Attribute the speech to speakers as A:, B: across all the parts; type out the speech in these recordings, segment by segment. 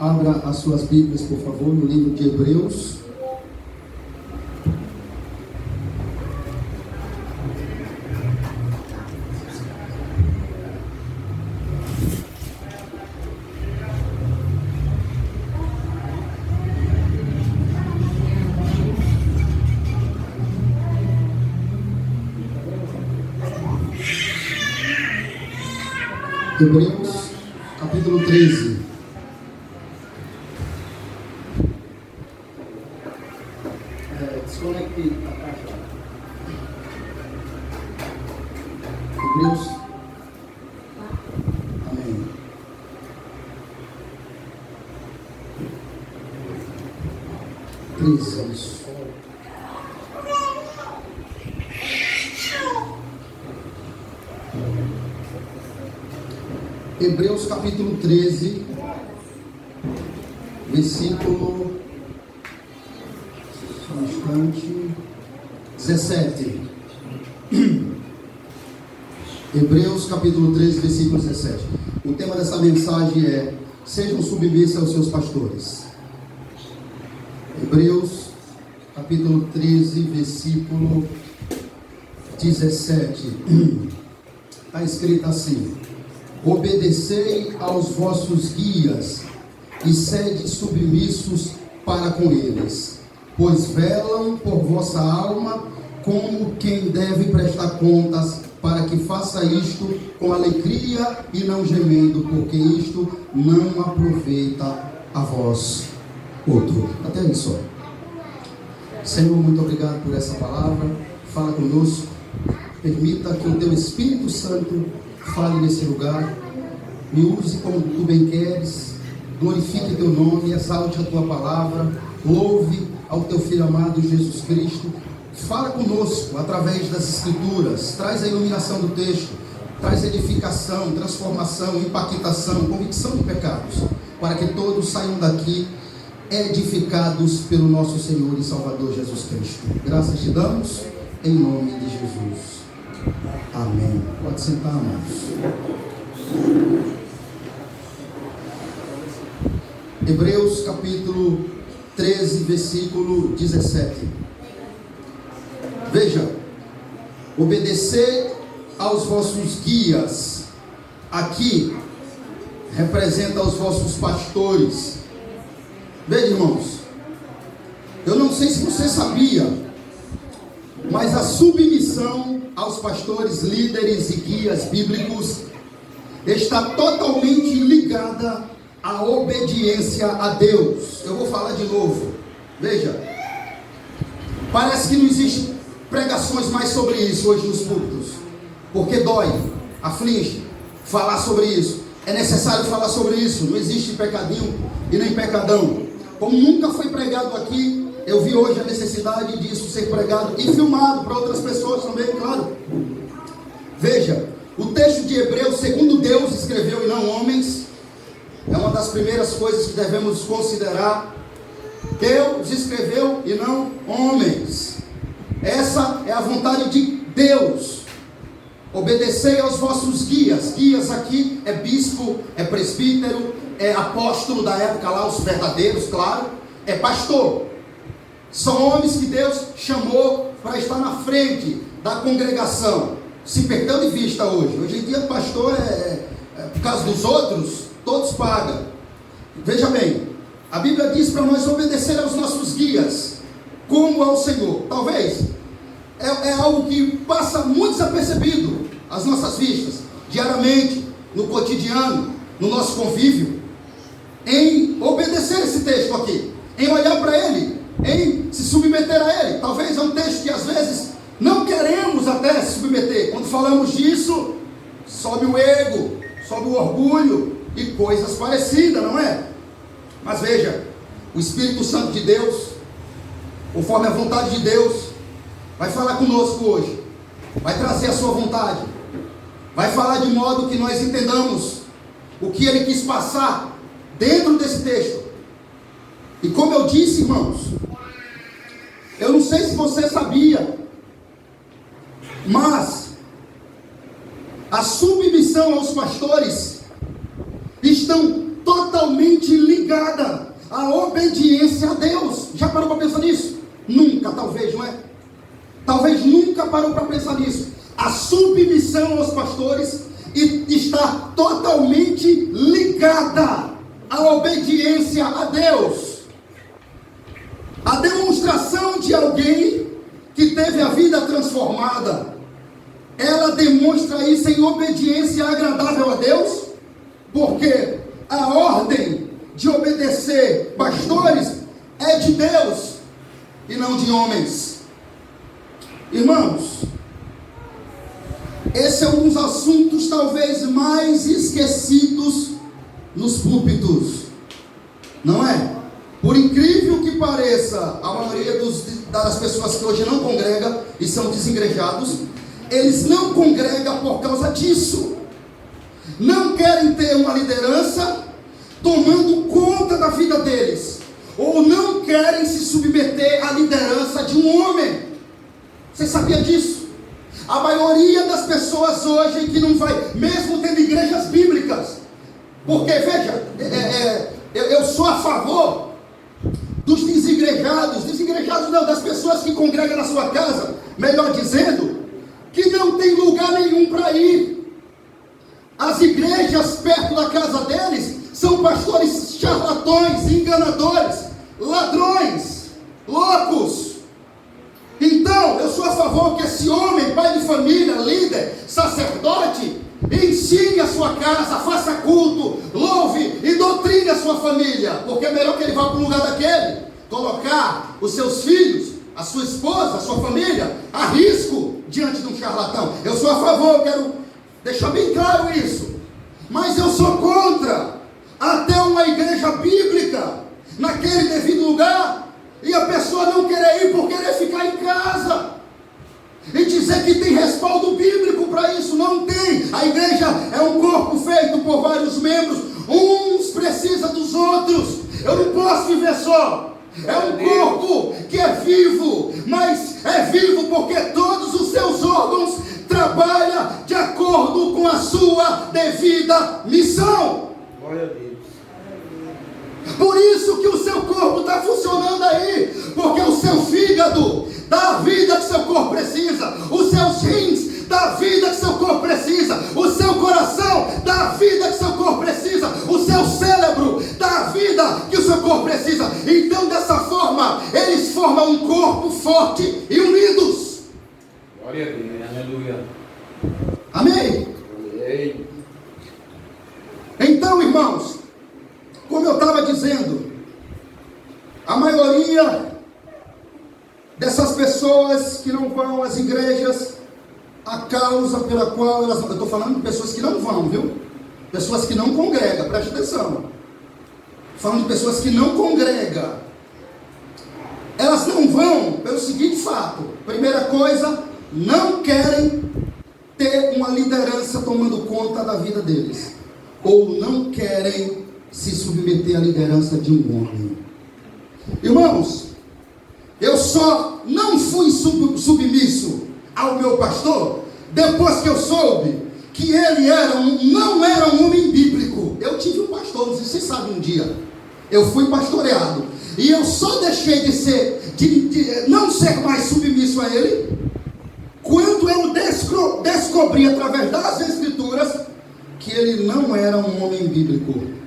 A: Abra as suas Bíblias, por favor, no livro de Hebreus. Hebreus, capítulo 13. Desconecte a caixa. Hebreus. Amém. Isso. Hebreus capítulo 13, versículo 17. Hebreus capítulo 13, versículo 17. O tema dessa mensagem é: sejam submissos aos seus pastores. Hebreus capítulo 13, versículo 17. Está escrito assim: obedecei aos vossos guias e sede submissos para com eles, pois velam por vossa alma como quem deve prestar contas, para que faça isto com alegria e não gemendo, porque isto não aproveita a vós outro. Até aí só. Senhor, muito obrigado por essa palavra. Fala conosco. Permita que o teu Espírito Santo fale nesse lugar. Me use como tu bem queres. Glorifique teu nome, exalte a tua palavra. Louve ao teu Filho amado Jesus Cristo. Fala conosco através das Escrituras. Traz a iluminação do texto. Traz edificação, transformação, impactação, convicção de pecados, para que todos saiam daqui edificados pelo nosso Senhor e Salvador Jesus Cristo. Graças te damos em nome de Jesus. Amém. Pode sentar, amados. Hebreus capítulo 13, versículo 17. Veja: obedecer aos vossos guias. Aqui representa os vossos pastores. Veja, irmãos, eu não sei se você sabia, mas a submissão aos pastores, líderes e guias bíblicos está totalmente ligada à obediência a Deus. Eu vou falar de novo. Veja, parece que não existe pregações mais sobre isso hoje nos púlpitos, porque dói, aflige falar sobre isso. É necessário falar sobre isso. Não existe pecadinho e nem pecadão. Como nunca foi pregado aqui, eu vi hoje a necessidade disso ser pregado e filmado para outras pessoas também, claro. Veja, o texto de Hebreus, segundo Deus escreveu e não homens, é uma das primeiras coisas que devemos considerar. Deus escreveu e não homens. Essa é a vontade de Deus. Obedecei aos vossos guias. Guias aqui é bispo, é presbítero, é apóstolo da época lá, os verdadeiros, claro. É pastor. São homens que Deus chamou para estar na frente da congregação. Se perdeu de vista hoje. Hoje em dia pastor por causa dos outros, todos pagam. Veja bem, a Bíblia diz para nós obedecer aos nossos guias, como ao Senhor. Talvez é algo que passa muito desapercebido às nossas vistas, diariamente, no cotidiano, no nosso convívio, em obedecer esse texto aqui, em olhar para ele, em se submeter a ele. Talvez é um texto que às vezes não queremos até se submeter. Quando falamos disso, sobe o ego, sobe o orgulho e coisas parecidas, não é? Mas veja, o Espírito Santo de Deus, conforme a vontade de Deus, vai falar conosco hoje, vai trazer a sua vontade, vai falar de modo que nós entendamos o que ele quis passar dentro desse texto. E como eu disse, irmãos, eu não sei se você sabia, mas a submissão aos pastores estão totalmente ligadas ligada à obediência a Deus. Já parou para pensar nisso? Nunca, talvez, não é? Talvez nunca parou para pensar nisso. A submissão aos pastores está totalmente ligada à obediência a Deus. A demonstração de alguém que teve a vida transformada, ela demonstra isso em obediência agradável a Deus, porque a ordem de obedecer pastores é de Deus e não de homens. Irmãos, esse é um dos assuntos talvez mais esquecidos nos púlpitos, não é? Por incrível que pareça, a maioria das pessoas que hoje não congrega e são desigrejados, eles não congregam por causa disso. Não querem ter uma liderança tomando conta da vida deles, ou não querem se submeter à liderança de um homem. Você sabia disso? A maioria das pessoas hoje que não vai, mesmo tendo igrejas bíblicas, porque veja, eu sou a favor dos desigrejados não, das pessoas que congregam na sua casa, melhor dizendo, que não tem lugar nenhum para ir. As igrejas perto da casa deles são pastores charlatões, enganadores, ladrões, loucos. Então, eu sou a favor que esse homem, pai de família, líder, sacerdote, ensine a sua casa, faça culto, louve e doutrine a sua família, porque é melhor que ele vá para o lugar daquele, colocar os seus filhos, a sua esposa, a sua família, a risco diante de um charlatão. Eu sou a favor, quero deixar bem claro isso, mas eu sou contra até uma igreja bíblica, naquele devido lugar, e a pessoa não querer ir por querer ficar em casa, e dizer que tem respaldo bíblico para isso. Não tem. A igreja é um corpo feito por vários membros, uns precisam dos outros. Eu não posso viver só. É um corpo que é vivo, mas é vivo porque todos os seus órgãos trabalham de acordo com a sua devida missão.
B: Glória a Deus.
A: Por isso que o seu corpo está funcionando aí, porque o seu fígado dá a vida que seu corpo precisa, os seus rins dá a vida que seu corpo precisa, o seu coração dá a vida que seu corpo precisa, o seu cérebro dá a vida que o seu corpo precisa. Então, dessa forma, eles formam um corpo forte e unidos.
B: Glória a Deus. Aleluia.
A: Amém?
B: Amém.
A: Então, irmãos, como eu estava dizendo, a maioria dessas pessoas que não vão às igrejas, a causa pela qual elas... Eu estou falando de pessoas que não vão, viu? Pessoas que não congregam, preste atenção. Falando de pessoas que não congregam. Elas não vão pelo seguinte fato. Primeira coisa, não querem ter uma liderança tomando conta da vida deles. Ou não querem se submeter à liderança de um homem. Irmãos, eu só não fui submisso ao meu pastor depois que eu soube que ele não era um homem bíblico. Eu tive um pastor, não sei se vocês sabem, um dia eu fui pastoreado, e eu só deixei de não ser mais submisso a ele quando eu descobri através das escrituras que ele não era um homem bíblico,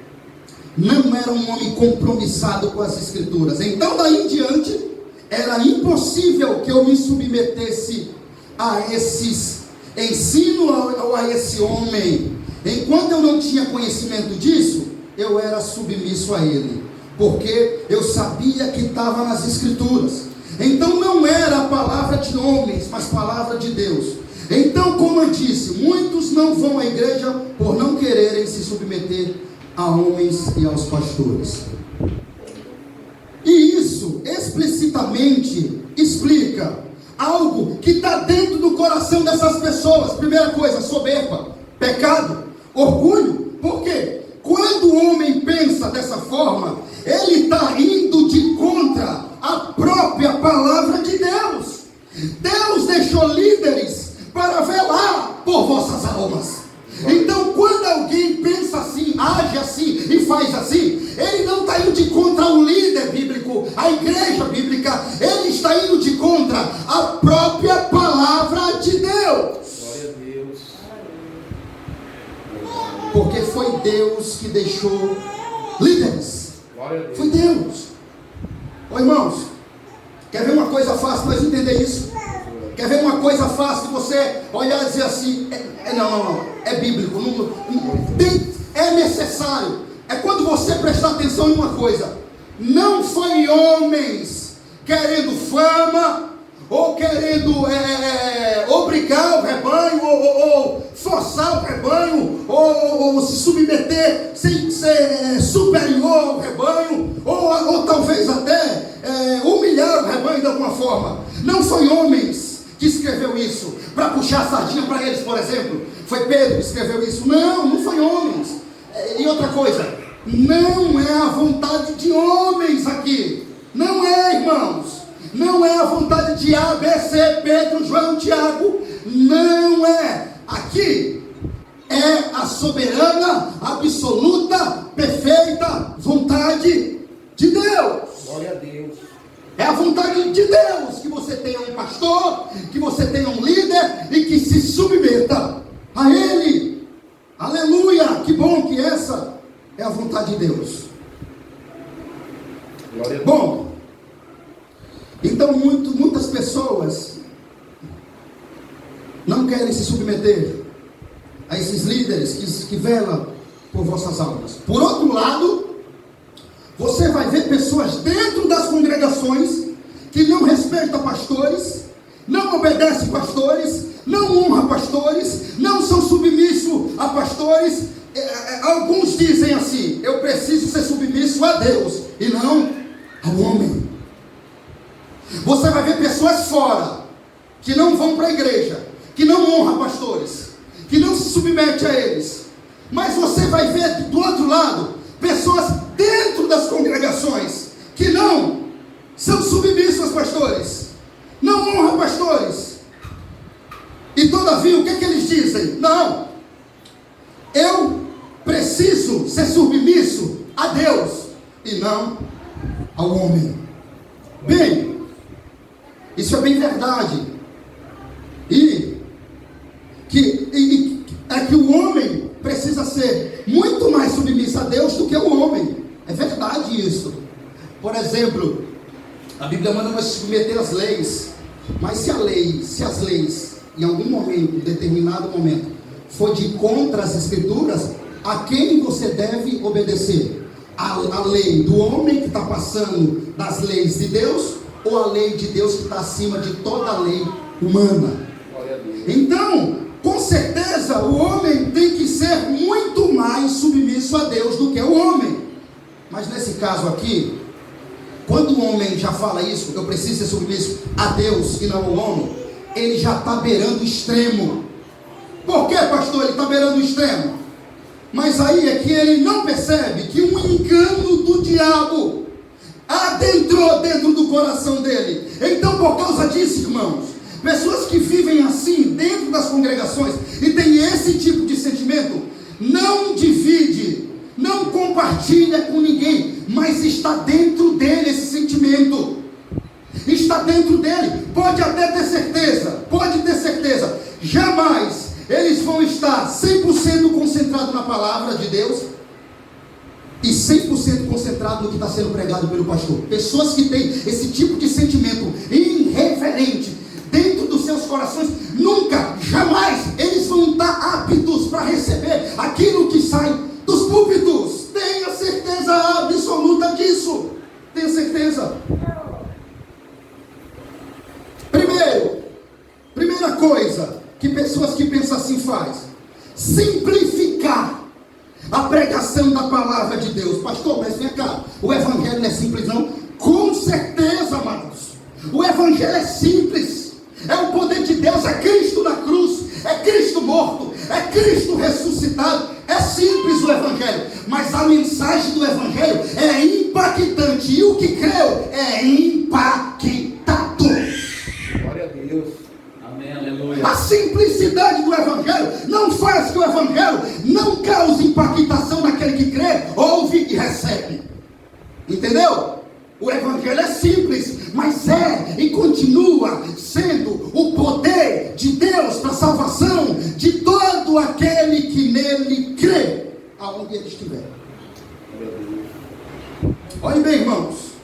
A: não era um homem compromissado com as escrituras. Então daí em diante era impossível que eu me submetesse a esses ensinos ou a esse homem. Enquanto eu não tinha conhecimento disso, eu era submisso a ele, porque eu sabia que estava nas escrituras. Então não era a palavra de homens, mas palavra de Deus. Então, como eu disse, muitos não vão à igreja por não quererem se submeter a homens e aos pastores. E isso explicitamente explica algo que está dentro do coração dessas pessoas. Primeira coisa, soberba, pecado, orgulho. Por quê? Quando o homem pensa dessa forma, ele está indo de contra a própria palavra de Deus. Deus deixou líderes para velar por vossas almas. Então, quando alguém pensa assim, age assim e faz assim, Ele não está indo de contra o líder bíblico, a igreja bíblica. Ele está indo de contra a própria palavra de Deus.
B: Glória a Deus.
A: Porque foi Deus que deixou líderes.
B: Glória a Deus.
A: Foi Deus. Ô irmãos, quer ver uma coisa fácil para entender isso? Quer ver uma coisa fácil de você olhar e dizer assim, não, é bíblico, é necessário. É quando você prestar atenção em uma coisa. Não foi homens querendo fama, ou querendo obrigar o rebanho, ou forçar o rebanho, ou se submeter sem ser superior ao rebanho, ou talvez até humilhar o rebanho de alguma forma. Não foi homens que escreveu isso para puxar a sardinha para eles, por exemplo. Foi Pedro que escreveu isso. Não foi homens. E outra coisa, não é a vontade de homens aqui. Não é, irmãos. Não é a vontade de A, B, C, Pedro, João, Tiago. Não é. Aqui é a soberana, absoluta, perfeita vontade de Deus.
B: Glória a Deus.
A: É a vontade de Deus que você tenha um pastor, que você tenha um líder e que se submeta a Ele. Aleluia! Que bom que essa é a vontade de Deus.
B: Glória a Deus.
A: Bom, então muitas pessoas não querem se submeter a esses líderes que velam por vossas almas. Por outro lado, você vai ver pessoas dentro das congregações que não respeitam pastores, não obedecem pastores, não honram pastores, não são submissos a pastores. Alguns dizem assim: eu preciso ser submisso a Deus e não ao homem. Você vai ver pessoas fora, que não vão para a igreja, que não honram pastores, que não se submetem a eles. Mas você vai ver do outro lado, pessoas dentro das congregações, que não são submissos aos pastores, não honram pastores. E todavia, o que é que eles dizem? Não, eu preciso ser submisso a Deus e não ao homem. Bem, isso é bem verdade. E que o homem precisa ser muito mais submisso a Deus do que o homem. É verdade isso. Por exemplo, a Bíblia manda nós submeter às leis. Mas se as leis, em algum momento, em determinado momento, for de contra as Escrituras, a quem você deve obedecer? A lei do homem que está passando das leis de Deus, ou a lei de Deus que está acima de toda a lei humana? Então, com certeza, o homem tem que ser muito mais submisso a Deus do que o homem. Mas nesse caso aqui, quando o homem já fala isso, eu preciso ser submisso a Deus e não ao homem, ele já está beirando o extremo. Por que, pastor? Ele está beirando o extremo. Mas aí é que ele não percebe que um engano do diabo adentrou dentro do coração dele. Então, por causa disso, irmãos, pessoas que vivem assim dentro das congregações e tem esse tipo de sentimento, não divide, não compartilha com ninguém, mas está dentro dele esse sentimento. Está dentro dele. Pode até ter certeza, jamais eles vão estar 100% concentrados na palavra de Deus e 100% concentrado no que está sendo pregado pelo pastor. Pessoas que têm esse tipo de sentimento irreverente dentro dos seus corações, nunca, jamais eles vão estar aptos para receber aquilo que sai dos púlpitos. Tenha certeza absoluta disso. Tenha certeza. Primeira coisa que pessoas que pensam assim faz: simplificar a pregação da palavra de Deus. Pastor, mas vem cá, o evangelho não é simples não? Com certeza, amados, o evangelho é simples. É o poder de Deus, é Cristo na cruz, é Cristo morto, é Cristo ressuscitado. É simples o evangelho, mas a mensagem do evangelho é impactante, e o que creu é impactado.
B: Glória a Deus. Amém, aleluia.
A: A simplicidade do evangelho não faz que o evangelho não cause impactação naquele que crê, ouve e recebe. percebe. Entendeu? O evangelho é simples, mas é e continua sendo o poder de Deus para a salvação de todo aquele que nele crê, aonde ele estiver. Olhem bem, irmãos.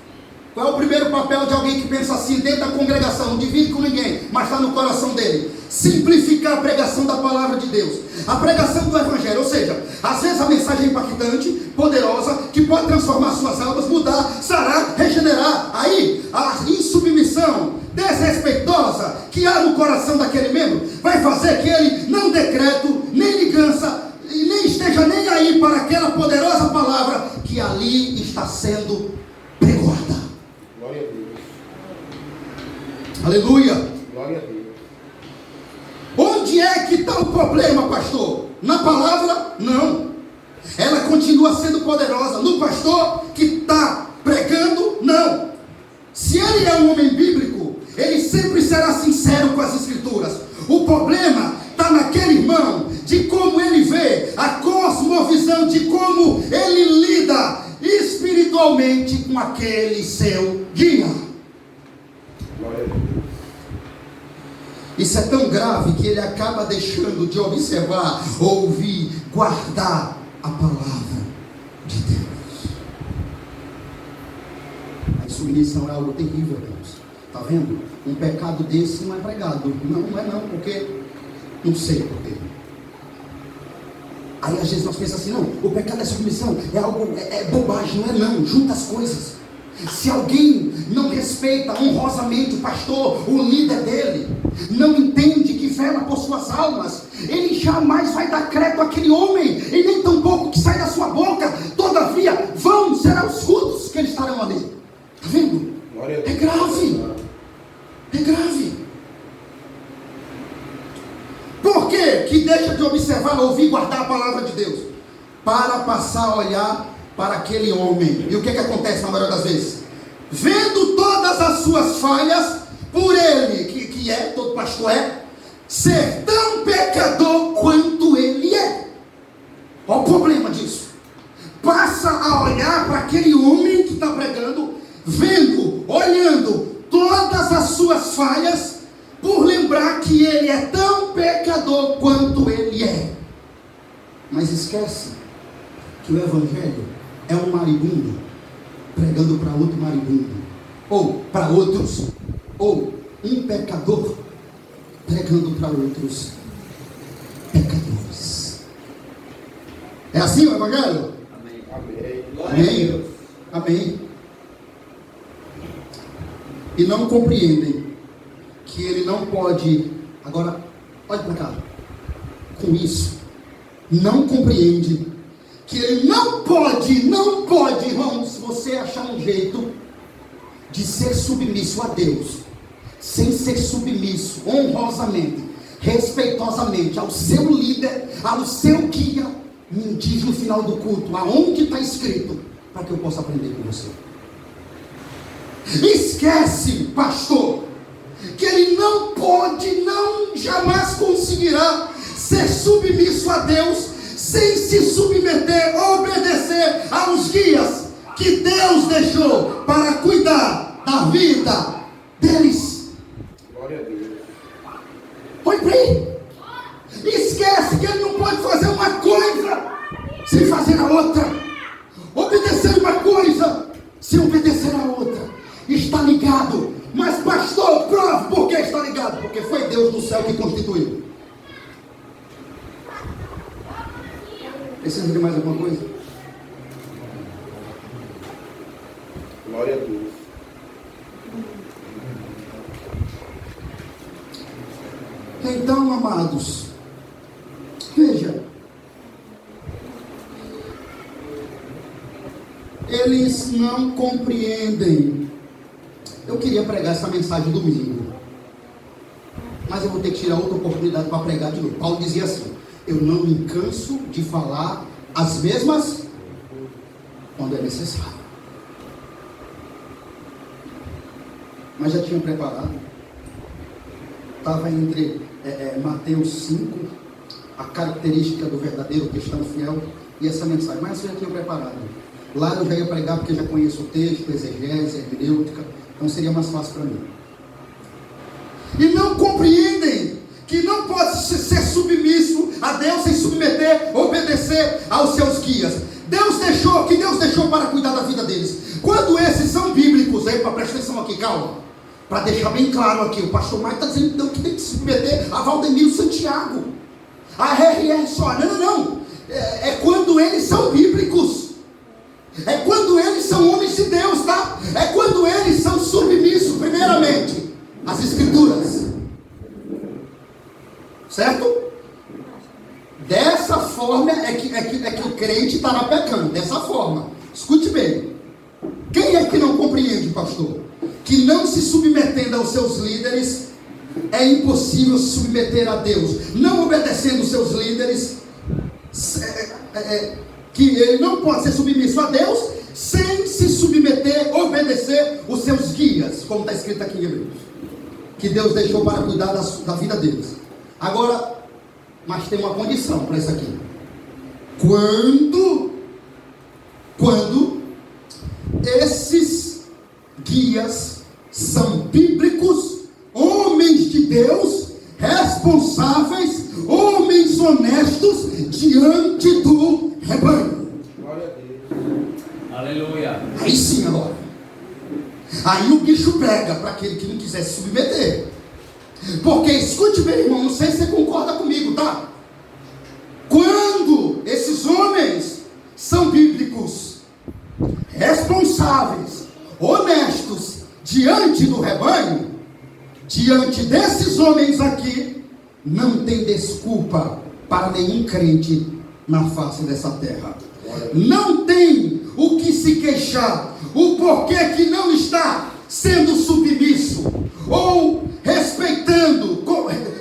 A: Qual é o primeiro papel de alguém que pensa assim dentro da congregação? Não divide com ninguém, mas está no coração dele. Simplificar a pregação da palavra de Deus. A pregação do evangelho, ou seja, às vezes a mensagem é impactante, poderosa, que pode transformar suas almas, mudar, sarar, regenerar. Aí, a insubmissão desrespeitosa que há no coração daquele membro, vai fazer que ele não dê crédito, nem ligança, e nem esteja nem aí para aquela poderosa palavra que ali está sendo pregoada.
B: Glória a Deus.
A: Aleluia.
B: Glória a Deus.
A: Onde é que está o problema, pastor? Na palavra? Não. Ela continua sendo poderosa. No pastor que está pregando? Não. Se ele é um homem bíblico, ele sempre será sincero com as escrituras. O problema está naquele irmão, de como ele vê, a cosmovisão, de como ele lida espiritualmente com aquele seu guia.
B: Glória a Deus.
A: Isso é tão grave que ele acaba deixando de observar, ouvir, guardar a palavra de Deus. A insubmissão é algo terrível, Deus. Está vendo? Um pecado desse não é pregado. Não é não, porque não sei porquê. Aí às vezes nós pensamos assim, não, o pecado da submissão é algo, é bobagem, não é não, junta as coisas. Se alguém não respeita honrosamente o pastor, o líder dele, não entende que vela por suas almas, ele jamais vai dar crédito àquele homem, e nem tampouco que sai da sua boca. Todavia, vão serão os cultos que eles estarão ali. Está vendo? É grave. É grave. Por quê? Que deixa de observar, ouvir, guardar a palavra de Deus, para passar a olhar para aquele homem. E o que acontece na maioria das vezes? Vendo todas as suas falhas, por ele, que é, todo pastor é, ser tão pecador quanto ele é. Olha o problema disso. Passa a olhar para aquele homem que está pregando, vendo, olhando todas as suas falhas, por lembrar que ele é tão pecador quanto ele é. Mas esquece que o evangelho é um maribundo pregando para outro maribundo, ou para outros, ou um pecador pregando para outros pecadores. É assim o evangelho?
B: Amém. Amém.
A: Amém. Amém. E não compreendem que ele não pode. Agora, olha para cá. Com isso, não compreende que ele não pode, irmãos, você achar um jeito de ser submisso a Deus, sem ser submisso honrosamente, respeitosamente ao seu líder, ao seu guia. Me diz no final do culto aonde está escrito, para que eu possa aprender com você. Esquece, pastor, que ele não pode, não jamais conseguirá ser submisso a Deus sem se submeter, obedecer aos guias que Deus deixou para cuidar da vida deles.
B: Glória a Deus.
A: Olha para aí. Esquece que ele não pode fazer uma coisa sem fazer a outra, obedecer uma coisa sem obedecer a outra. Está ligado. Mas pastor, prove por que está ligado. Porque foi Deus do céu que constituiu. Precisa de mais alguma coisa?
B: Glória a Deus.
A: Então, amados, veja, eles não compreendem. Eu queria pregar essa mensagem domingo, mas eu vou ter que tirar outra oportunidade para pregar de novo. Paulo dizia assim: eu não me canso de falar as mesmas quando é necessário. Mas já tinha preparado. Estava entre Mateus 5, a característica do verdadeiro cristão fiel, e essa mensagem. Mas eu já tinha preparado. Lá eu já ia pregar porque já conheço o texto, exegese, hermenêutica, então seria mais fácil para mim. E não compreendem que não pode ser submisso a Deus sem submeter, obedecer aos seus guias. Deus deixou para cuidar da vida deles. Quando esses são bíblicos, aí, presta atenção aqui, calma, para deixar bem claro aqui, o pastor Maio está dizendo então, que tem que se submeter a Valdemiro Santiago, a RR só. Não. É quando eles são bíblicos. É quando eles são homens de Deus, tá? É quando eles são submissos, primeiramente, às Escrituras. Certo? Dessa forma é que o crente estará pecando. Dessa forma. Escute bem. Quem é que não compreende, pastor? Que não se submetendo aos seus líderes, é impossível se submeter a Deus. Não obedecendo os seus líderes, que ele não pode ser submisso a Deus sem se submeter, obedecer os seus guias, como está escrito aqui em Hebreus, que Deus deixou para cuidar da vida deles. Agora, mas tem uma condição para isso aqui. Quando esses guias são bíblicos, homens de Deus, responsáveis, homens honestos diante do rebanho.
B: Glória a Deus. Aleluia.
A: Aí sim, agora. Aí o bicho pega para aquele que não quiser se submeter. Porque, escute bem, irmão, não sei se você concorda comigo, tá? Quando esses homens são bíblicos, responsáveis, honestos diante do rebanho, diante desses homens aqui, não tem desculpa para nenhum crente na face dessa terra. Não tem o que se queixar, o porquê que não está sendo submisso, ou respeitando,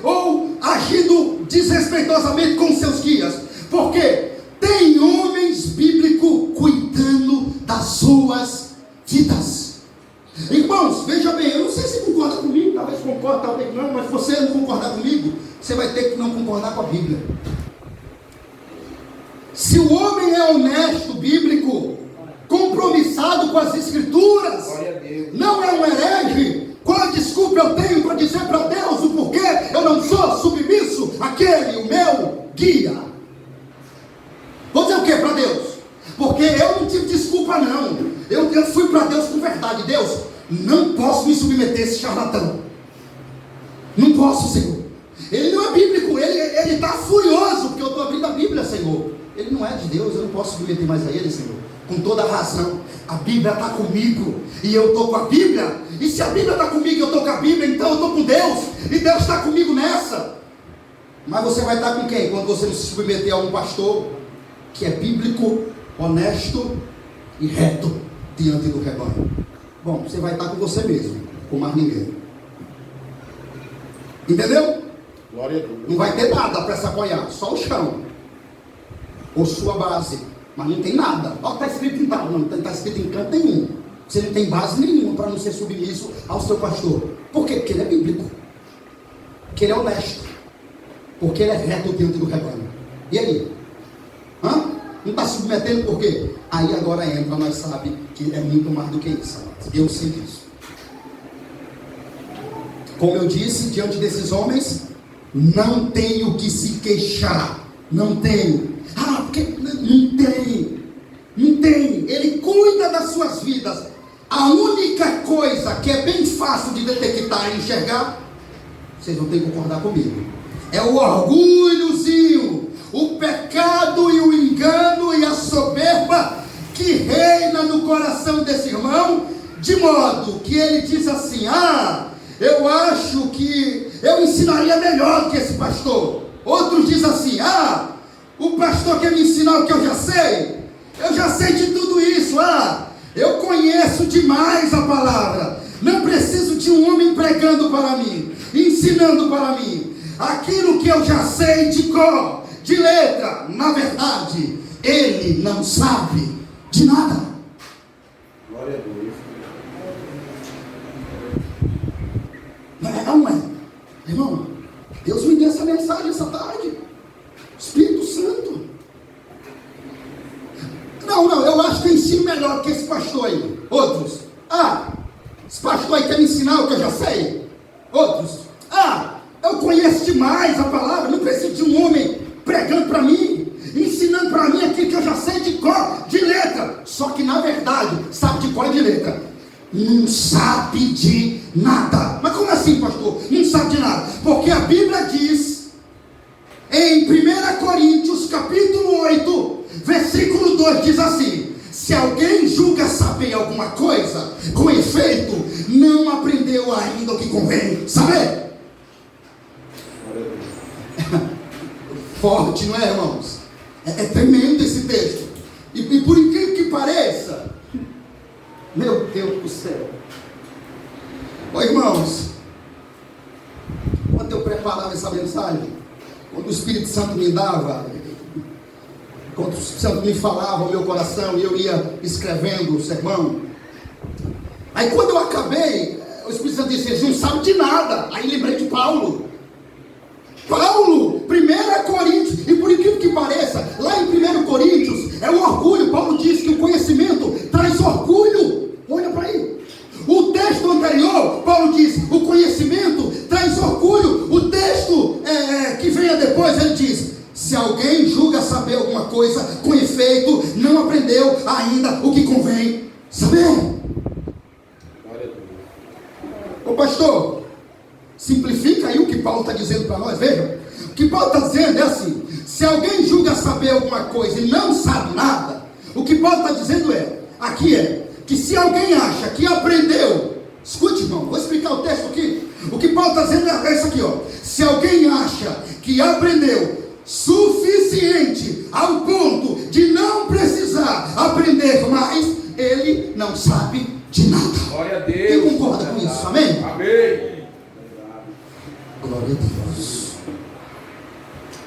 A: ou agindo desrespeitosamente com seus guias, porque tem homens bíblicos cuidando das suas vidas. Irmãos, veja bem, eu não sei se concorda comigo, talvez concorde, talvez não, mas se você não concordar comigo, você vai ter que não concordar com a Bíblia. Se o homem é honesto, bíblico, compromissado com as Escrituras, não é um herege, qual a desculpa eu tenho para dizer para Deus o porquê eu não sou submisso àquele, o meu guia? Vou dizer o que para Deus? Porque eu não tive desculpa não. Eu fui para Deus com verdade. Deus, não posso me submeter a esse charlatão. Não posso, Senhor. Ele não é bíblico, ele está furioso porque eu estou abrindo a Bíblia, Senhor. Ele não é de Deus, eu não posso submeter mais a ele, Senhor. Com toda a razão, a Bíblia está comigo e eu estou com a Bíblia. E se a Bíblia está comigo e eu estou com a Bíblia, então eu estou com Deus e Deus está comigo nessa. Mas você vai estar com quem? Quando você não se submeter a um pastor que é bíblico, honesto e reto diante do rebanho. Bom, você vai estar com você mesmo, com mais ninguém. Entendeu?
B: Glória a Deus.
A: Não vai ter nada para se apoiar, só o chão ou sua base, mas não tem nada. Ó, está escrito em tal, não está escrito em canto nenhum. Você não tem base nenhuma para não ser submisso ao seu pastor. Por quê? Porque ele é bíblico, porque ele é honesto, porque ele é reto diante do rebanho. E aí? Não está submetendo por quê? Aí agora entra, nós sabemos que é muito mais do que isso, amados. Eu sei disso. Como eu disse, diante desses homens, não tem o que se queixar. Não tem. Porque não tem. Não tem. Ele cuida das suas vidas. A única coisa que é bem fácil de detectar e enxergar, vocês vão ter que concordar comigo, é o orgulhozinho, o pecado e o engano e a soberba que reina no coração desse irmão, de modo que ele diz assim: eu acho que eu ensinaria melhor que esse pastor. Outros dizem assim: o pastor quer me ensinar o que eu já sei de tudo isso, eu conheço demais a palavra, não preciso de um homem pregando para mim, ensinando para mim, aquilo que eu já sei de cor, de letra. Na verdade, ele não sabe de nada.
B: Glória a Deus.
A: Não é? Irmão, Deus me deu essa mensagem essa tarde. Espírito Santo. Não, eu acho que eu ensino ensinar o que eu já sei. Outros, eu conheço demais a palavra, não preciso de um homem pregando para mim, ensinando para mim aquilo que eu já sei de cor, de letra. Só que na verdade, sabe de cor e de letra, não sabe de nada. Mas como assim, pastor? Não sabe de nada? Porque a Bíblia diz, em 1 Coríntios capítulo 8, versículo 2, diz assim: se alguém julga saber alguma coisa, com efeito, não aprendeu ainda o que convém saber. Forte, não é, irmãos? É tremendo esse texto. E por incrível que pareça, meu Deus do céu. Ô irmãos, quando eu preparava essa mensagem, quando o Espírito Santo me dava, quando o Espírito Santo me falava ao meu coração, e eu ia escrevendo o sermão, aí quando eu acabei, o Espírito Santo disse: eles não sabem de nada. Aí lembrei de Paulo, 1 Coríntios, e por incrível que pareça, lá em 1 Coríntios, é o orgulho. Paulo diz que o conhecimento traz orgulho. Olha para aí. O texto anterior, Paulo diz, o conhecimento traz orgulho. O texto que venha depois, ele diz: se alguém julga saber alguma coisa, com efeito, não aprendeu ainda o que convém saber. Ô pastor, simplifica aí o que Paulo está dizendo para nós. Veja, o que Paulo está dizendo é assim: se alguém julga saber alguma coisa e não sabe nada, o que Paulo está dizendo que se alguém acha que aprendeu, escute, irmão, vou explicar o texto aqui. O que Paulo está dizendo é isso aqui, se alguém acha que aprendeu suficiente ao ponto de não precisar aprender mais, ele não sabe de nada.
B: Glória a Deus.
A: Quem concorda com isso? Amém?
B: Amém.
A: Glória a Deus.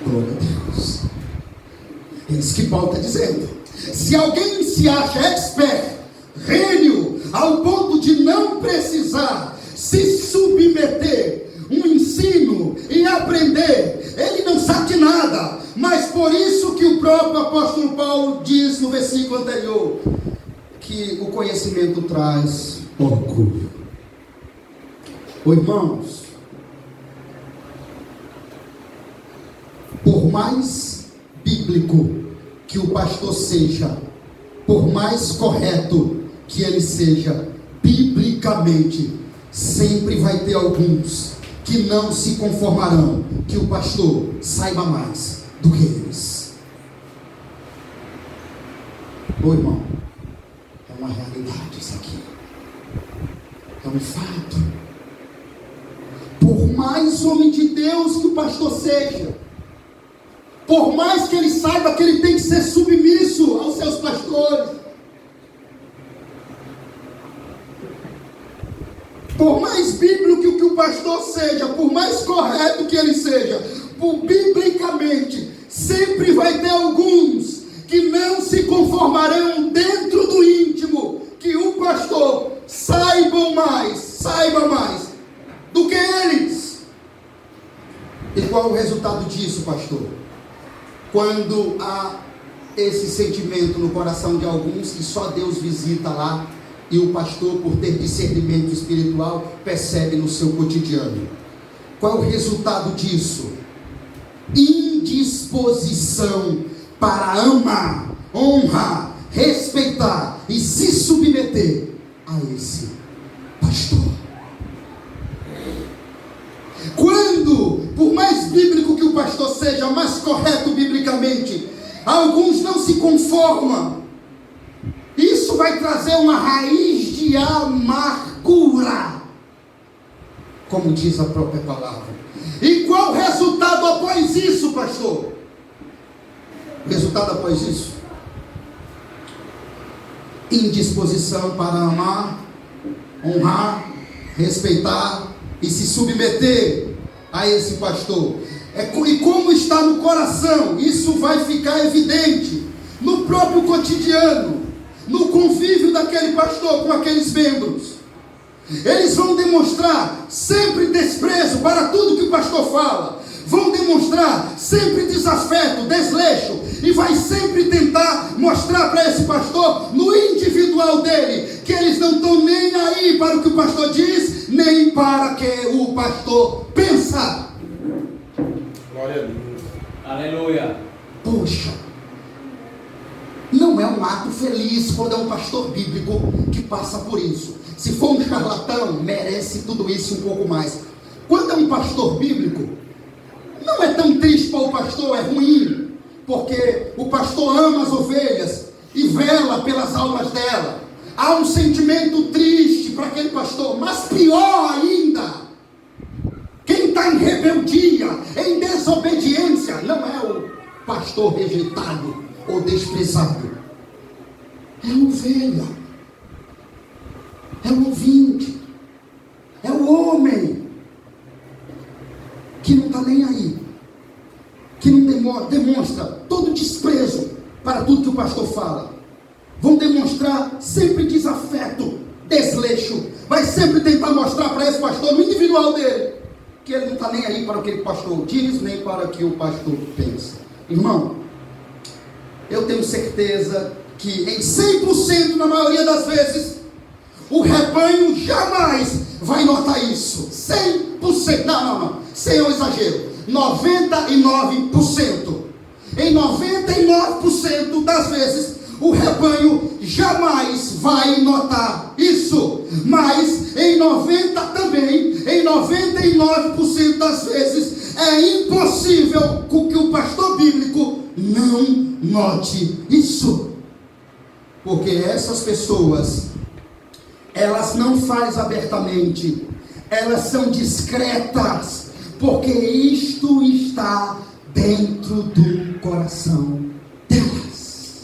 A: Glória a Deus. É isso que Paulo está dizendo. Se alguém se acha expert, gênio, ao ponto de não precisar se submeter um ensino e aprender, ele não sabe de nada. Mas por isso que o próprio apóstolo Paulo diz no versículo anterior, que o conhecimento traz orgulho. Ô irmãos, por mais bíblico que o pastor seja, por mais correto que ele seja, biblicamente, sempre vai ter alguns que não se conformarão que o pastor saiba mais do que eles. Ô irmão, é uma realidade isso aqui, é um fato. Por mais homem de Deus que o pastor seja, por mais que ele saiba que ele tem que ser submisso aos seus pastores, por mais bíblico que o pastor seja, por mais correto que ele seja, biblicamente, sempre vai ter alguns que não se conformarão dentro do íntimo, que o pastor saiba mais do que eles. E qual o resultado disso, pastor? Quando há esse sentimento no coração de alguns que só Deus visita lá, e o pastor, por ter discernimento espiritual, percebe no seu cotidiano. Qual é o resultado disso? Indisposição para amar, honrar, respeitar e se submeter a esse pastor. Quando, por mais bíblico que o pastor seja, mais correto biblicamente, alguns não se conformam, isso vai trazer uma raiz de amargura, como diz a própria palavra. E qual o resultado após isso, pastor? O resultado após isso? Indisposição para amar, honrar, respeitar e se submeter a esse pastor. E como está no coração, isso vai ficar evidente no próprio cotidiano, no convívio daquele pastor com aqueles membros. Eles vão demonstrar sempre desprezo para tudo que o pastor fala, vão demonstrar sempre desafeto, desleixo, e vai sempre tentar mostrar para esse pastor, no individual dele, que eles não estão nem aí aí para o que o pastor diz, nem para o que o pastor pensa.
B: Glória a Deus. Aleluia.
A: Poxa, não é um ato feliz quando é um pastor bíblico que passa por isso. Se for um charlatão, merece tudo isso e um pouco mais. Quando é um pastor bíblico, não é tão triste para o pastor, é ruim, porque o pastor ama as ovelhas e vela pelas almas dela. Há um sentimento triste para aquele pastor, mas pior ainda, quem está em rebeldia, em desobediência, não é o pastor rejeitado ou desprezado, é a ovelha, é o ouvinte, é o homem que não está nem aí, que não demonstra todo desprezo para tudo que o pastor fala. Vão demonstrar sempre desafeto, desleixo, vai sempre tentar mostrar para esse pastor no individual dele que ele não está nem aí para o que o pastor diz, nem para o que o pastor pensa. Irmão, eu tenho certeza que em 100%, na maioria das vezes, o rebanho jamais vai notar isso. 100%, não, sem o exagero, 99%. Em 99% das vezes, o rebanho jamais vai notar isso. Mas em 99% das vezes, é impossível que o pastor bíblico não note isso. Porque essas pessoas, elas não fazem abertamente, elas são discretas, porque isto está dentro do coração delas.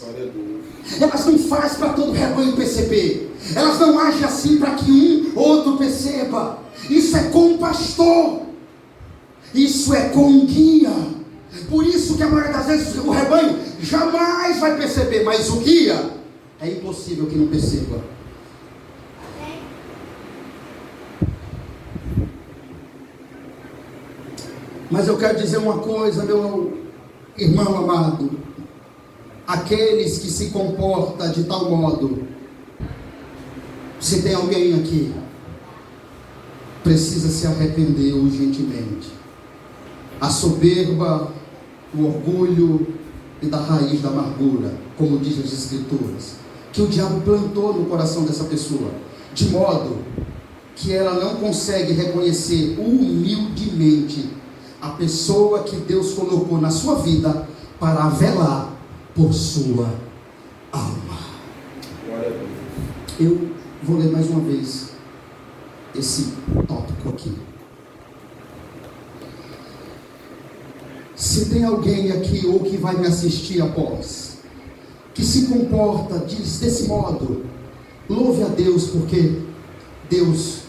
A: Elas não fazem para todo o rebanho perceber, elas não agem assim para que um outro perceba. Isso é com o pastor, isso é com o guia. Por isso que a maioria das vezes o rebanho jamais vai perceber, mas o guia é impossível que não perceba. Mas eu quero dizer uma coisa, meu irmão amado: aqueles que se comportam de tal modo, se tem alguém aqui, precisa se arrepender urgentemente. A soberba, o orgulho e da raiz da amargura, como diz as Escrituras, que o diabo plantou no coração dessa pessoa, de modo que ela não consegue reconhecer humildemente a pessoa que Deus colocou na sua vida para velar por sua alma. Eu vou ler mais uma vez esse tópico aqui. Se tem alguém aqui ou que vai me assistir após, que se comporta desse modo, louve a Deus, porque Deus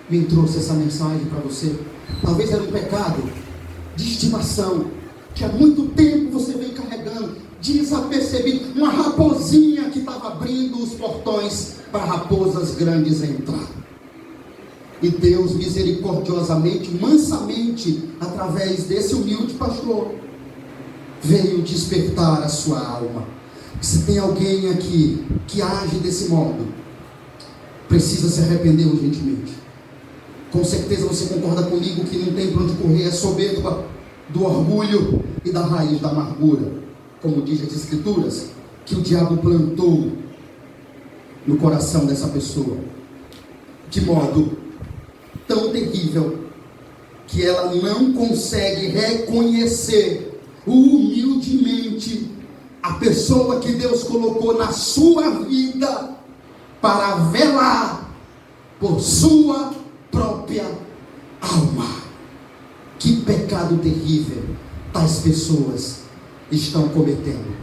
A: me trouxe essa mensagem para você. Talvez era um pecado de estimação, que há muito tempo você vem carregando, desapercebido, uma raposinha que estava abrindo os portões para raposas grandes entrar. E Deus misericordiosamente, mansamente, através desse humilde pastor, veio despertar a sua alma. Se tem alguém aqui que age desse modo, precisa se arrepender urgentemente. Com certeza você concorda comigo que não tem para onde correr, é soberba do orgulho e da raiz da amargura, como diz as Escrituras, que o diabo plantou no coração dessa pessoa, de modo tão terrível, que ela não consegue reconhecer humildemente a pessoa que Deus colocou na sua vida para velar por sua própria alma. Que pecado terrível tais pessoas estão cometendo,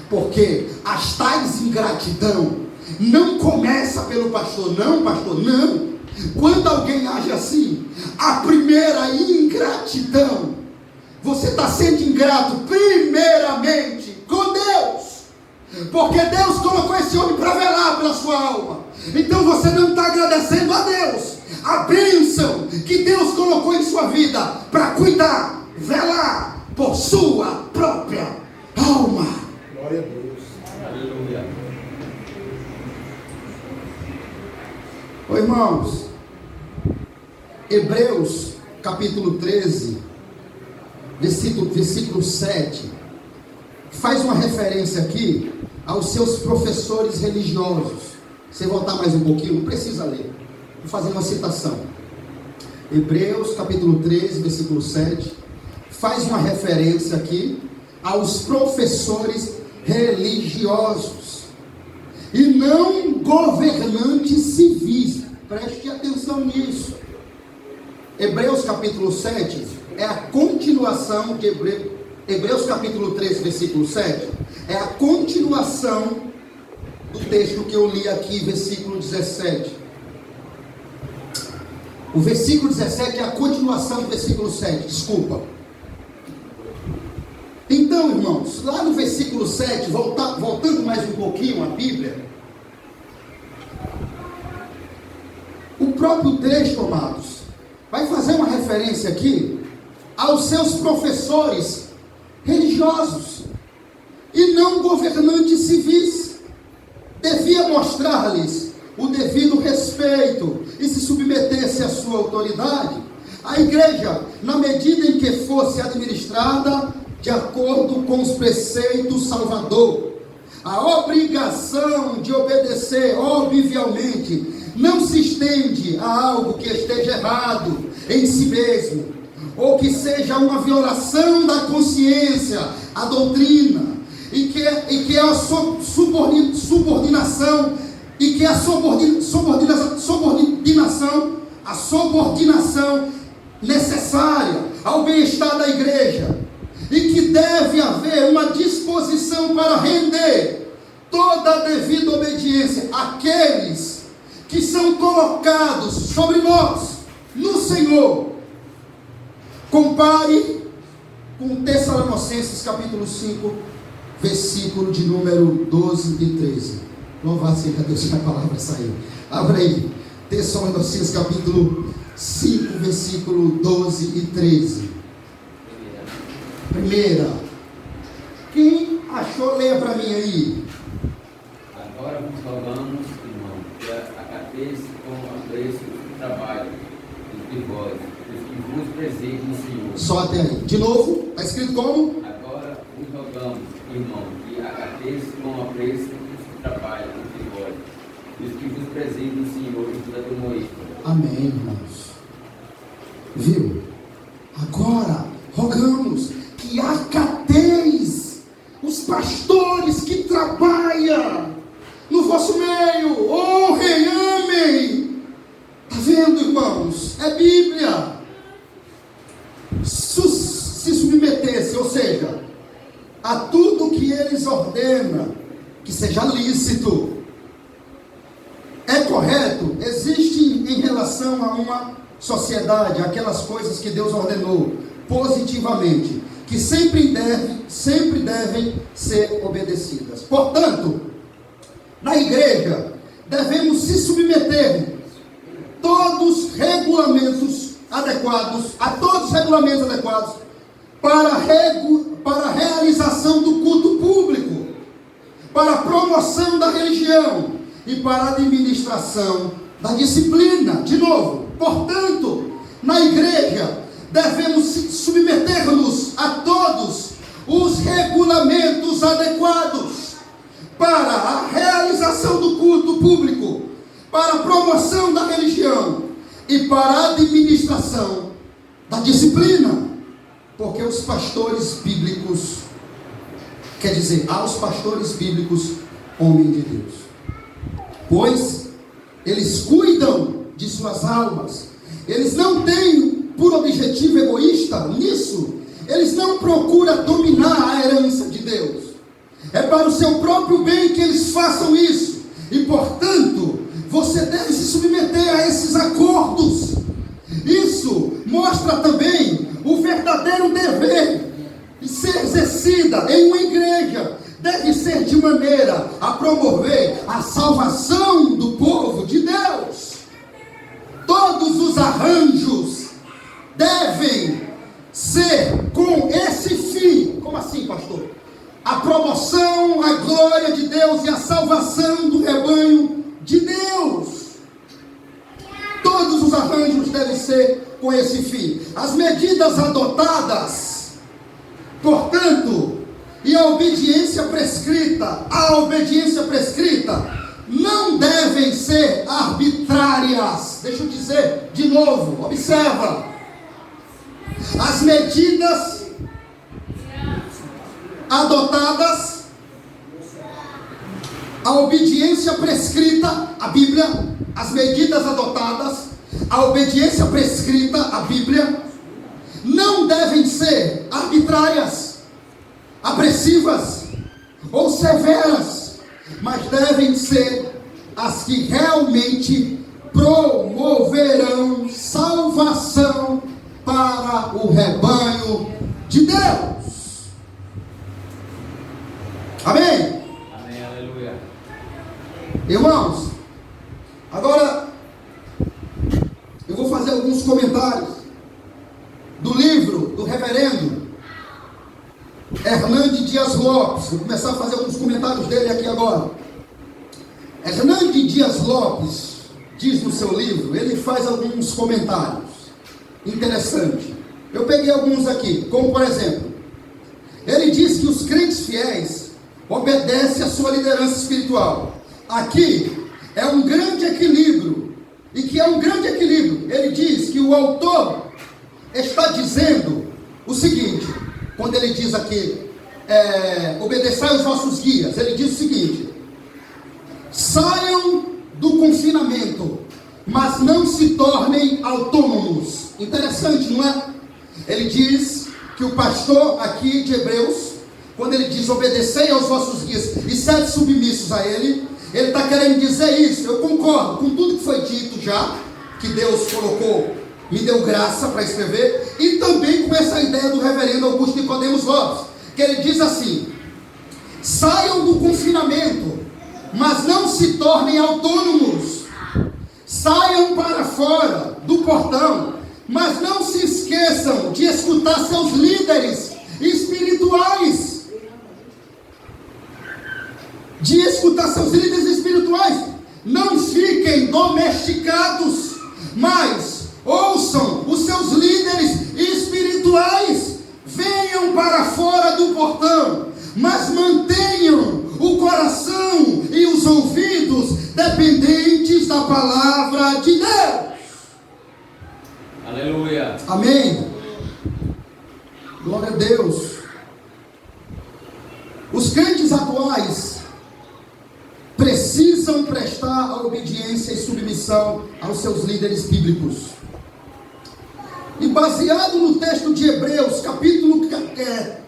A: porque as tais ingratidão não começa pelo pastor, não. Quando alguém age assim, a primeira ingratidão, você está sendo ingrato primeiramente com Deus, porque Deus colocou esse homem para velar pela sua alma. Então você não está agradecendo a Deus a bênção que Deus colocou em sua vida para cuidar, velar por sua própria alma.
B: Glória a Deus. Aleluia.
A: Ô irmãos, Hebreus capítulo 13, versículo 7, faz uma referência aqui aos seus professores religiosos. Você voltar mais um pouquinho, não precisa ler, vou fazer uma citação. Hebreus capítulo 13, versículo 7, faz uma referência aqui aos professores religiosos e não governantes civis. Preste atenção nisso. Hebreus capítulo 7 é a continuação de Hebreus capítulo 13, versículo 7, é a continuação do texto que eu li aqui, versículo 17. O versículo 17 é a continuação do versículo 7, desculpa. Então, irmãos, lá no versículo 7, voltando mais um pouquinho à Bíblia, o próprio texto, amados, vai fazer uma referência aqui aos seus professores religiosos e não governantes civis. Devia mostrar-lhes o devido respeito e se submetesse à sua autoridade. A igreja, na medida em que fosse administrada de acordo com os preceitos salvador. A obrigação de obedecer, obviamente, não se estende a algo que esteja errado em si mesmo, ou que seja uma violação da consciência, a doutrina, e que a subordinação, e que a subordinação necessária ao bem-estar da igreja, e que deve haver uma disposição para render toda a devida obediência àqueles que são colocados sobre nós, no Senhor. Compare com Tessalonicenses capítulo 5, versículo de número 12 e 13. Louvado seja Deus que a palavra saiu. Abra aí, Tessalonicenses capítulo 5, versículo 12 e 13. Primeira. Quem achou, leia para mim aí.
B: Agora vos rogamos, irmão, que acateis com apreço o trabalho de vós, os que vos preseiam no Senhor.
A: Só até aí. De novo, está escrito como?
B: Agora vos rogamos, irmão, que acateis com apreço o trabalho de vós, os que vos preseiam no Senhor e vos atemoem.
A: Amém, irmãos. Viu? Agora rogamos que acateis os pastores que trabalham no vosso meio. Honrem, amem. Está vendo, irmãos? É Bíblia. Se submetesse, ou seja, a tudo que eles ordenam, que seja lícito. É correto? Existe em relação a uma sociedade, aquelas coisas que Deus ordenou positivamente, que sempre devem ser obedecidas. Portanto, na igreja, devemos se submeter a todos os regulamentos adequados para a realização do culto público, para a promoção da religião e para a administração da disciplina. De novo, portanto, na igreja, devemos submeter-nos a todos os regulamentos adequados para a realização do culto público, para a promoção da religião e para a administração da disciplina. Porque os pastores bíblicos, quer dizer, aos pastores bíblicos, homens de Deus, pois eles cuidam de suas almas, eles não têm por objetivo egoísta nisso, eles não procuram dominar a herança de Deus, é para o seu próprio bem que eles façam isso, e portanto, você deve se submeter a esses acordos. Isso mostra também o verdadeiro dever de ser exercida em uma igreja, deve ser de maneira a promover a salvação do povo de Deus. Todos os arranjos devem ser com esse fim. Como assim, pastor? A promoção, a glória de Deus e a salvação do rebanho de Deus. os arranjos devem ser com esse fim. As medidas adotadas, portanto, e a obediência prescrita, não devem ser arbitrárias. Deixa eu dizer de novo, observa. As medidas adotadas, a obediência prescrita, a Bíblia, as medidas adotadas, a obediência prescrita, a Bíblia, não devem ser arbitrárias, apressivas ou severas, mas devem ser as que realmente promoverão salvação para o rebanho de Deus. Amém?
B: Amém, aleluia.
A: Irmãos, agora eu vou fazer alguns comentários do livro do reverendo Hernandes Dias Lopes. Vou começar a fazer alguns comentários dele aqui agora. Hernandes Dias Lopes diz no seu livro, ele faz alguns comentários interessantes. Eu peguei alguns aqui, como por exemplo, ele diz que os crentes fiéis obedecem à sua liderança espiritual. Aqui é um grande equilíbrio, e que é um grande equilíbrio. Ele diz que o autor está dizendo o seguinte, quando ele diz aqui, obedecei aos vossos guias, ele diz o seguinte: saiam do confinamento, mas não se tornem autônomos. Interessante, não é? Ele diz que o pastor aqui de Hebreus, quando ele diz obedecei aos vossos guias e sede submissos a ele está querendo dizer isso. Eu concordo com tudo que foi dito já, que Deus colocou, me deu graça para escrever, e também com essa ideia do reverendo Augusto Nicodemos Lopes, que ele diz assim: saiam do confinamento, mas não se tornem autônomos. Saiam para fora do portão, mas não se esqueçam de escutar seus líderes espirituais. Não fiquem domesticados, mas ouçam os seus líderes espirituais. Venham para fora do portão, mas mantenham o coração e os ouvidos dependentes da palavra de Deus.
B: Aleluia.
A: Amém. Glória a Deus. Os crentes atuais precisam prestar a obediência e submissão aos seus líderes bíblicos. E baseado no texto de Hebreus, capítulo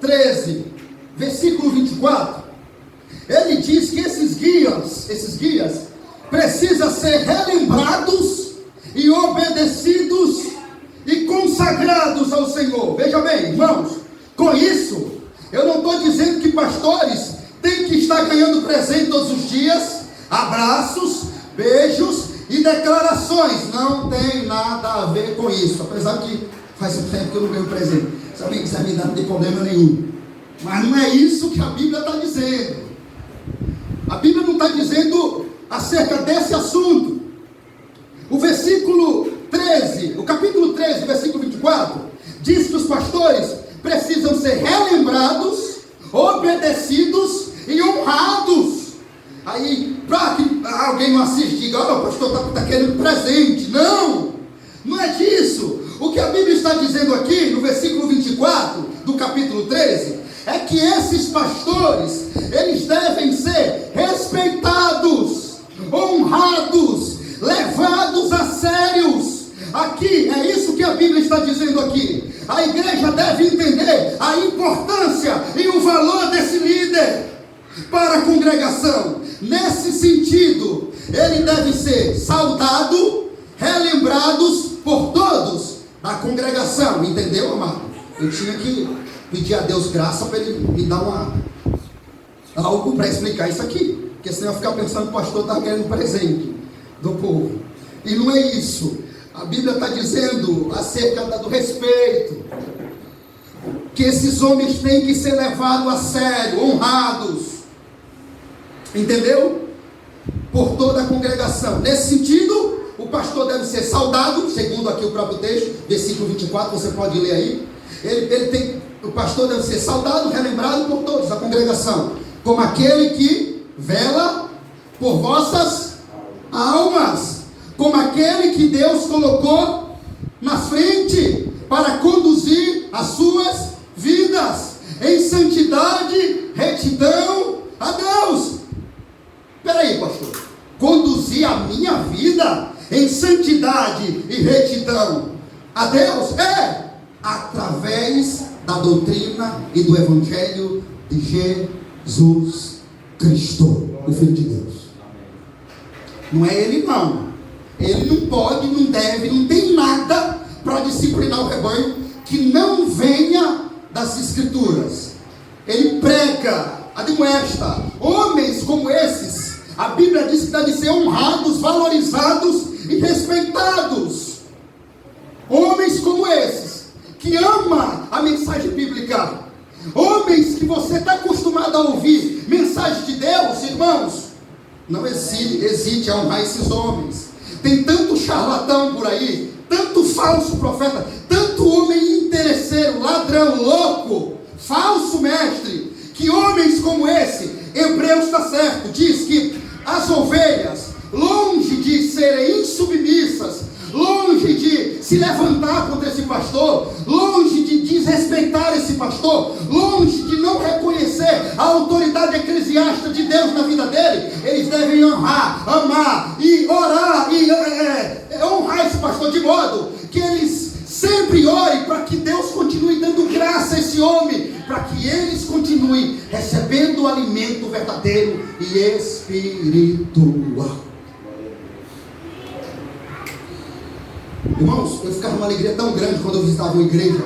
A: 13, versículo 24, ele diz que esses guias precisam ser relembrados e obedecidos e consagrados ao Senhor. Veja bem, irmãos, com isso, eu não estou dizendo que pastores têm que estar ganhando presente todos os dias, abraços, beijos e declarações. Não tem nada a ver com isso, apesar que faz um tempo que eu não ganho presente. Sabem que isso me dá, não tem problema nenhum. Mas não é isso que a Bíblia está dizendo. A Bíblia não está dizendo acerca desse assunto. O versículo 13, o capítulo 13, versículo 24, diz que os pastores precisam ser relembrados, obedecidos e honrados. Aí, para que alguém não assiste e diga: oh, o pastor está querendo presente. Não é disso. O que a Bíblia está dizendo aqui, no versículo 24 do capítulo 13, é que esses pastores, eles devem ser respeitados, honrados, levados a sérios. Aqui, é isso que a Bíblia está dizendo aqui. A igreja deve entender a importância e o valor desse líder para a congregação. Nesse sentido, ele deve ser saudado, relembrados por todos da congregação. Entendeu, amado? Eu tinha que pedir a Deus graça para ele me dar algo para explicar isso aqui, porque senão eu ficar pensando que o pastor está querendo presente do povo. E não é isso. A Bíblia está dizendo acerca do respeito, que esses homens têm que ser levados a sério, honrados, entendeu? Por toda a congregação. Nesse sentido, o pastor deve ser saudado, segundo aqui o próprio texto, versículo 24, você pode ler aí. O pastor deve ser saudado, relembrado por todos, a congregação, como aquele que vela por vossas almas, como aquele que Deus colocou na frente para conduzir as suas vidas em santidade, retidão a Deus. Espera aí, pastor, conduzir a minha vida em santidade e retidão a Deus através da doutrina e do evangelho de Jesus Cristo, o Filho de Deus. Não é ele não. Ele não pode, não deve, não tem nada para disciplinar o rebanho que não venha das Escrituras. Ele prega, admoesta. Homens como esses, a Bíblia diz que devem ser honrados, valorizados e respeitados. Homens como esses, que ama a mensagem bíblica. Homens que você está acostumado a ouvir mensagem de Deus, irmãos. Não hesite a honrar esses homens. Tem tanto charlatão por aí, tanto falso profeta, tanto homem interesseiro, ladrão, louco, falso mestre, que homens como esse, Hebreus está certo, diz que as ovelhas, longe de serem insubmissas, longe de se levantar contra esse pastor, longe de desrespeitar esse pastor, longe de não reconhecer a autoridade eclesiástica de Deus na vida dele, eles devem honrar, amar e orar e honrar esse pastor, de modo que eles sempre orem para que Deus continue dando graça a esse homem, para que eles continuem recebendo o alimento verdadeiro e espiritual. Irmãos, eu ficava numa alegria tão grande quando eu visitava uma igreja,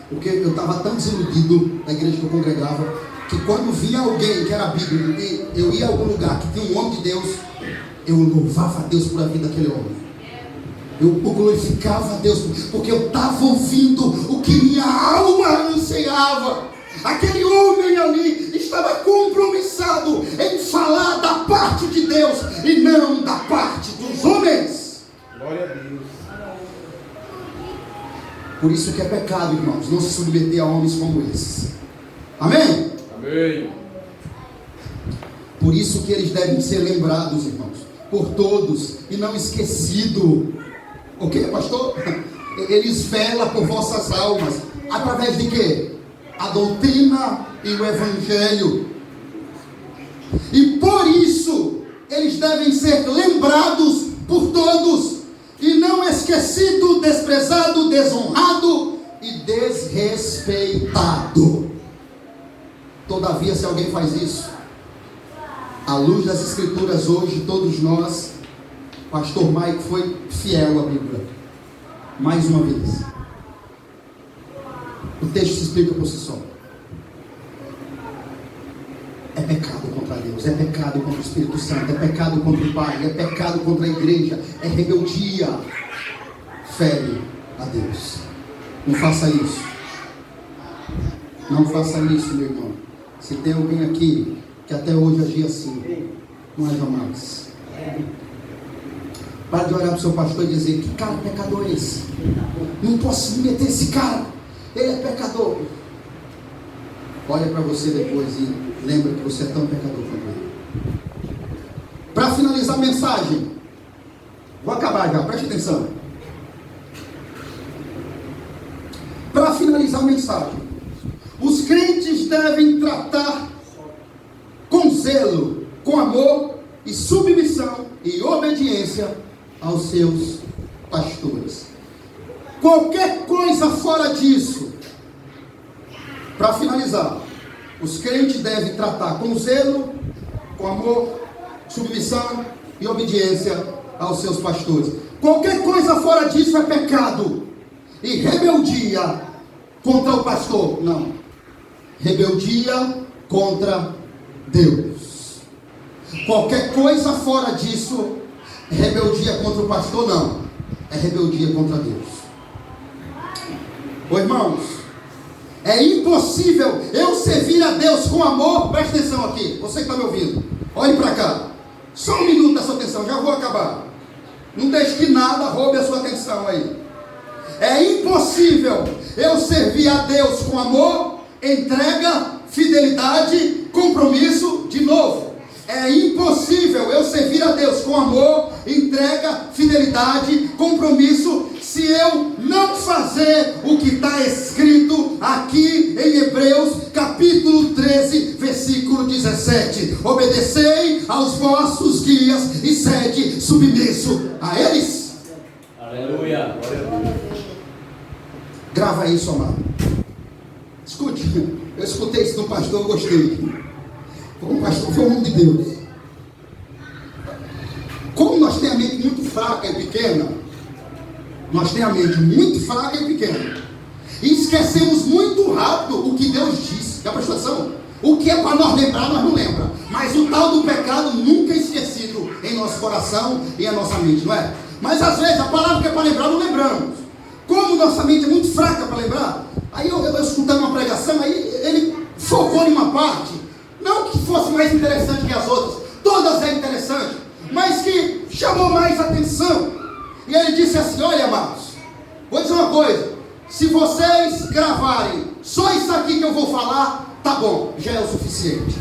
A: porque eu estava tão desiludido da igreja que eu congregava, que quando via alguém que era bíblico e eu ia a algum lugar que tinha um homem de Deus, eu louvava a Deus por a vida daquele homem. Eu glorificava a Deus, porque eu estava ouvindo o que minha alma ansiava. Aquele homem ali estava compromissado em falar da parte de Deus e não da parte dos homens.
C: Glória a Deus.
A: Por isso que é pecado, irmãos, não se submeter a homens como esses. Amém?
C: Amém.
A: Por isso que eles devem ser lembrados, irmãos, por todos e não esquecidos. Ok, pastor? Eles velam por vossas almas. Através de quê? A doutrina e o evangelho. E por isso eles devem ser lembrados por todos e não esquecido, desprezado, desonrado e desrespeitado. Todavia, se alguém faz isso, à luz das Escrituras hoje, todos nós, pastor Mike foi fiel à Bíblia, mais uma vez. O texto se explica por si só. É pecado contra Deus, é pecado contra o Espírito Santo, é pecado contra o Pai, é pecado contra a igreja, é rebeldia. Fere a Deus. Não faça isso. Não faça isso, meu irmão. Se tem alguém aqui que até hoje agia assim, não haja mais. Para de olhar para o seu pastor e dizer: que cara pecador é esse? Não posso me meter esse cara, ele é pecador. Olha para você depois e lembra que você é tão pecador quanto ele. Para finalizar a mensagem, vou acabar já, preste atenção. Para finalizar a mensagem, os crentes devem tratar com zelo, com amor e submissão e obediência aos seus pastores. Qualquer coisa fora disso, para finalizar, os crentes devem tratar com zelo, com amor, submissão e obediência aos seus pastores. Qualquer coisa fora disso é pecado e rebeldia contra o pastor. Não, rebeldia contra Deus. Qualquer coisa fora disso é rebeldia contra o pastor. Não, é rebeldia contra Deus. Ô irmãos, é impossível eu servir a Deus com amor. Preste atenção aqui, você que está me ouvindo, olhe para cá, só um minuto dessa atenção, já vou acabar. Não deixe que nada roube a sua atenção aí. É impossível eu servir a Deus com amor, entrega, fidelidade, compromisso. De novo, é impossível eu servir a Deus com amor, entrega, fidelidade, compromisso, se eu não fazer o que está escrito aqui em Hebreus capítulo 13, versículo 17. Obedecei aos vossos guias e sede submisso a eles.
B: Aleluia.
A: Grava isso, amado. Escute, eu escutei isso do pastor, eu gostei. Como pastor, foi o nome de Deus. Como nós temos a mente muito fraca e pequena, nós temos a mente muito fraca e pequena, e esquecemos muito rápido o que Deus disse. Já prestou atenção? O que é para nós lembrar, nós não lembramos. Mas o tal do pecado nunca é esquecido em nosso coração e em nossa mente, não é? Mas às vezes a palavra que é para lembrar, não lembramos. Como nossa mente é muito fraca para lembrar, aí eu escutando uma pregação, aí ele focou em uma parte, não que fosse mais interessante que as outras, todas é interessante, mas que chamou mais atenção. E ele disse assim: olha, amados, vou dizer uma coisa, se vocês gravarem só isso aqui que eu vou falar, tá bom, já é o suficiente.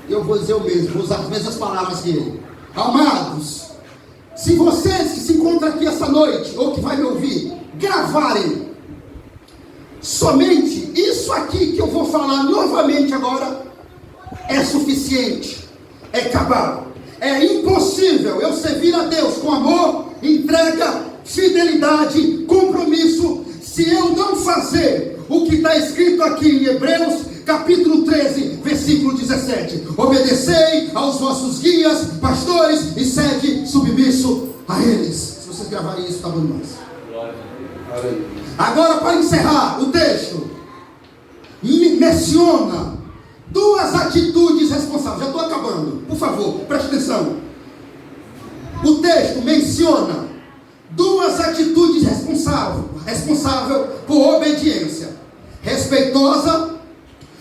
A: Eu vou dizer o mesmo, vou usar as mesmas palavras que ele. Amados, se vocês que se encontram aqui essa noite, ou que vai me ouvir, gravarem somente isso aqui que eu vou falar novamente agora, é suficiente, é cabal. É impossível eu servir a Deus com amor, entrega, fidelidade, compromisso, se eu não fazer o que está escrito aqui em Hebreus capítulo 13, versículo 17. Obedecei aos vossos guias, pastores, e sede submisso a eles. Se vocês gravarem isso, está bom demais. Agora, para encerrar o texto, menciona duas atitudes responsáveis. Já estou acabando, por favor, preste atenção. O texto menciona duas atitudes responsáveis por obediência: respeitosa,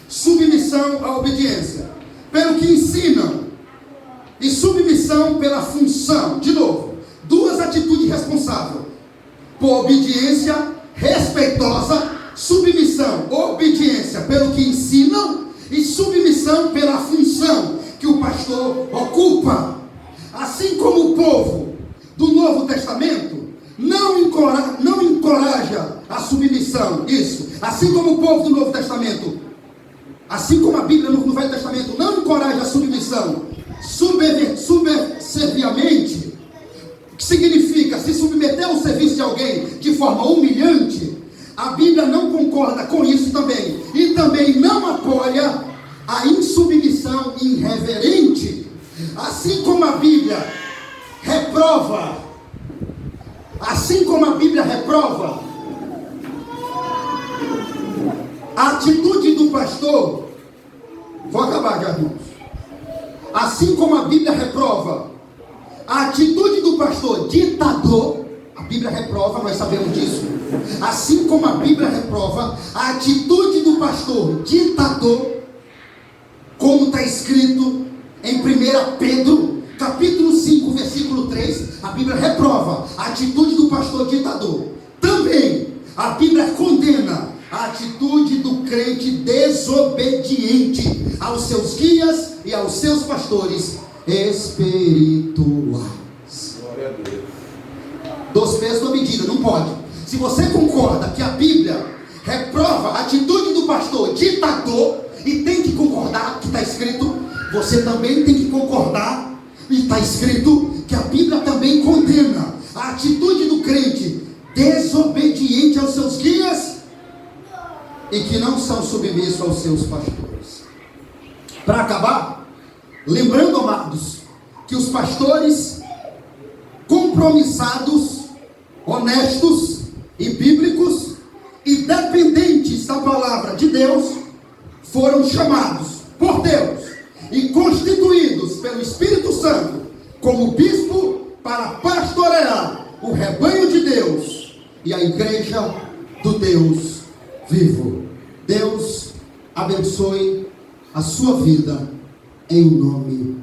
A: submissão à obediência, pelo que ensinam, e submissão pela função. De novo, duas atitudes responsáveis por obediência, respeitosa, submissão, obediência pelo que ensinam e submissão pela função que o pastor ocupa. Assim como o povo do Novo Testamento não encoraja a submissão, isso, assim como o povo do Novo Testamento, assim como a Bíblia no Velho Testamento não encoraja a submissão subserviamente, que significa se submeter ao serviço de alguém de forma humilhante, a Bíblia não concorda com isso também, e também não apoia a insubmissão irreverente. Assim como a Bíblia reprova, a atitude do pastor, vou acabar já, irmãos. Assim como a Bíblia reprova a atitude do pastor ditador, a Bíblia reprova, nós sabemos disso. Assim como a Bíblia reprova a atitude do pastor ditador, como está escrito em 1 Pedro, capítulo 5, versículo 3, a Bíblia reprova a atitude do pastor ditador. Também a Bíblia condena a atitude do crente desobediente aos seus guias e aos seus pastores espirituais.
B: Glória a Deus.
A: Dos pesos da medida, não pode. Se você concorda que a Bíblia reprova a atitude do pastor ditador, e tem que concordar que está escrito, você também tem que concordar, e está escrito, que a Bíblia também condena a atitude do crente desobediente aos seus guias e que não são submissos aos seus pastores. Para acabar, lembrando, amados, que os pastores compromissados, honestos e bíblicos e dependentes da palavra de Deus foram chamados por Deus e constituídos pelo Espírito Santo como bispo para pastorear o rebanho de Deus e a igreja do Deus vivo. Deus abençoe a sua vida em nome